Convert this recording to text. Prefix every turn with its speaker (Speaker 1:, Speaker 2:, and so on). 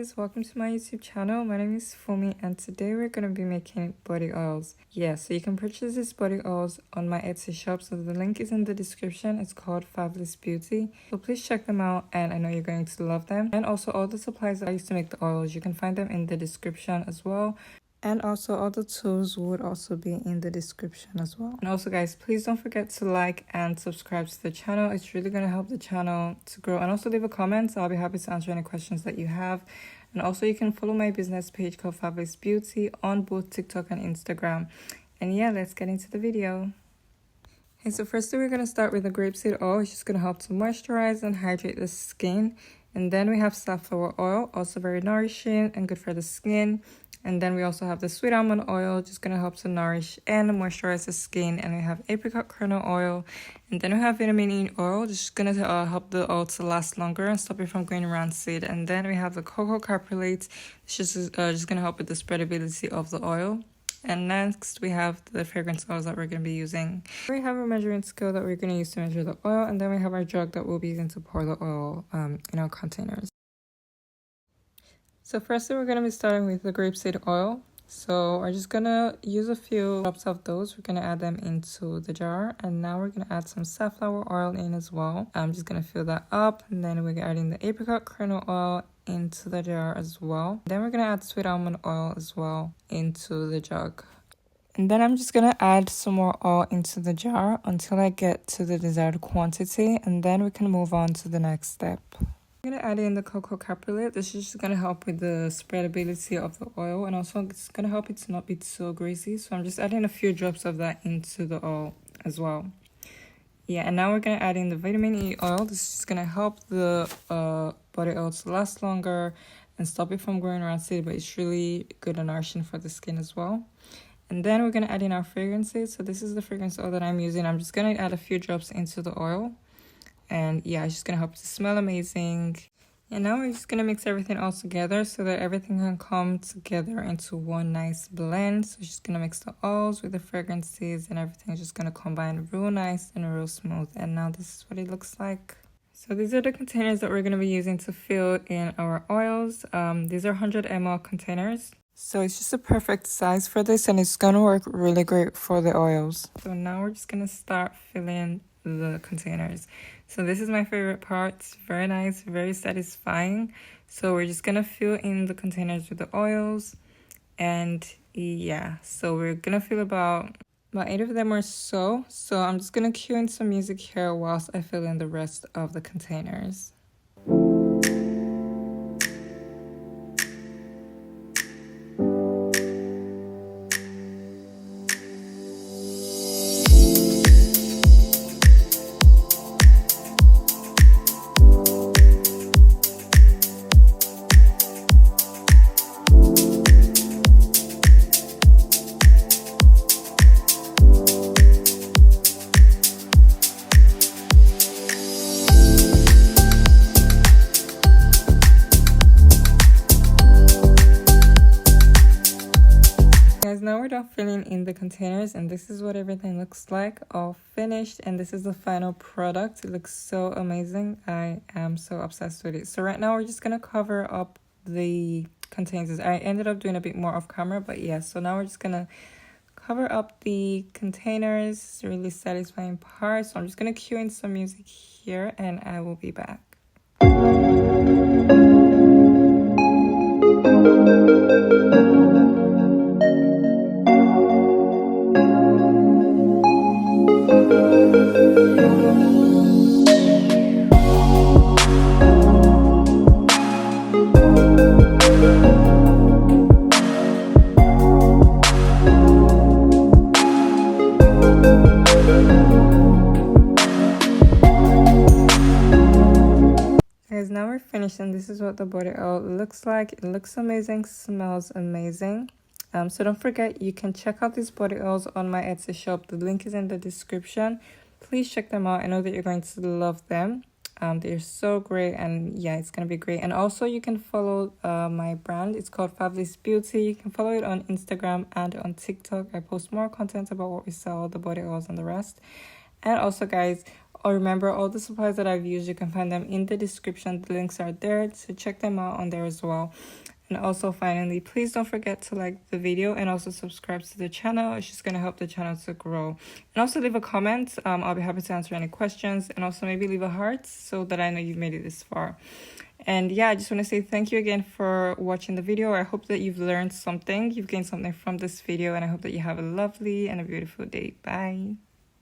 Speaker 1: guys, welcome to my YouTube channel. My name is Fumi and today we're going to be making body oils. Yeah, so you can purchase these body oils on my Etsy shop, so the link is in the description. It's called Favliss Beauty, so please check them out and I know you're going to love them. And also all the supplies that I used to make the oils, you can find them in the description as well. And also all the tools would also be in the description as well. And also guys, please don't forget to like and subscribe to the channel. It's really going to help the channel to grow. And also leave a comment, so I'll be happy to answer any questions that you have. And also you can follow my business page called Favliss Beauty on both TikTok and Instagram. And yeah, let's get into the video. Okay, so firstly we're going to start with the grapeseed oil. It's just going to help to moisturize and hydrate the skin. And then we have safflower oil, also very nourishing and good for the skin. And then we also have the sweet almond oil, just going to help to nourish and moisturize the skin. And we have apricot kernel oil. And then we have vitamin E oil, just going to help the oil to last longer and stop it from going rancid. And then we have the cocoa caprylates, it's just going to help with the spreadability of the oil. And next we have the fragrance oils that we're going to be using. We have a measuring scale that we're going to use to measure the oil. And then we have our jug that we'll be using to pour the oil in our containers. So firstly, we're going to be starting with the grapeseed oil. So we're just going to use a few drops of those. We're going to add them into the jar. And now we're going to add some safflower oil in as well. I'm just going to fill that up. And then we're adding the apricot kernel oil into the jar as well. Then we're going to add sweet almond oil as well into the jug. And then I'm just going to add some more oil into the jar until I get to the desired quantity. And then we can move on to the next step. I'm going to add in the cocoa caprylate. This is just going to help with the spreadability of the oil, and also it's going to help it to not be so greasy. So I'm just adding a few drops of that into the oil as well. Yeah, and now we're going to add in the vitamin E oil. This is just going to help the body oil to last longer and stop it from going rancid, but it's really good and nourishing for the skin as well. And then we're going to add in our fragrances. So this is the fragrance oil that I'm using. I'm just going to add a few drops into the oil. And yeah, it's just going to help it to smell amazing. And now we're just going to mix everything all together so that everything can come together into one nice blend. So just going to mix the oils with the fragrances and everything is just going to combine real nice and real smooth. And now this is what it looks like. So these are the containers that we're going to be using to fill in our oils. These are 100 ml containers. So it's just a perfect size for this and it's going to work really great for the oils. So now we're just going to start filling the containers. So this is my favorite part. It's very nice, very satisfying. So we're just gonna fill in the containers with the oils, and yeah, so we're gonna fill about 8 of them or so. So I'm just gonna cue in some music here whilst I fill in the rest of the containers. Now we're done filling in the containers and this is what everything looks like all finished, and this is the final product. It looks so amazing. I am so obsessed with it. So right now we're just gonna cover up the containers. I ended up doing a bit more off camera, but yeah, so now we're just gonna cover up the containers. It's a really satisfying part. So I'm just gonna cue in some music here and I will be back. Guys, now we're finished and this is what the body oil looks like. It looks amazing, smells amazing. So don't forget, you can check out these body oils on my Etsy shop. The link is in the description. Please check them out. I know that you're going to love them. They're so great, and yeah, it's gonna be great. And also you can follow my brand. It's called Favliss Beauty. You can follow it on Instagram and on TikTok. I post more content about what we sell, the body oils and the rest. And also guys, remember, all the supplies that I've used, you can find them in the description. The links are there, so check them out on there as well. And also, finally, please don't forget to like the video and also subscribe to the channel. It's just going to help the channel to grow. And also leave a comment. I'll be happy to answer any questions. And also maybe leave a heart so that I know you've made it this far. And yeah, I just want to say thank you again for watching the video. I hope that you've learned something, you've gained something from this video, and I hope that you have a lovely and a beautiful day. Bye.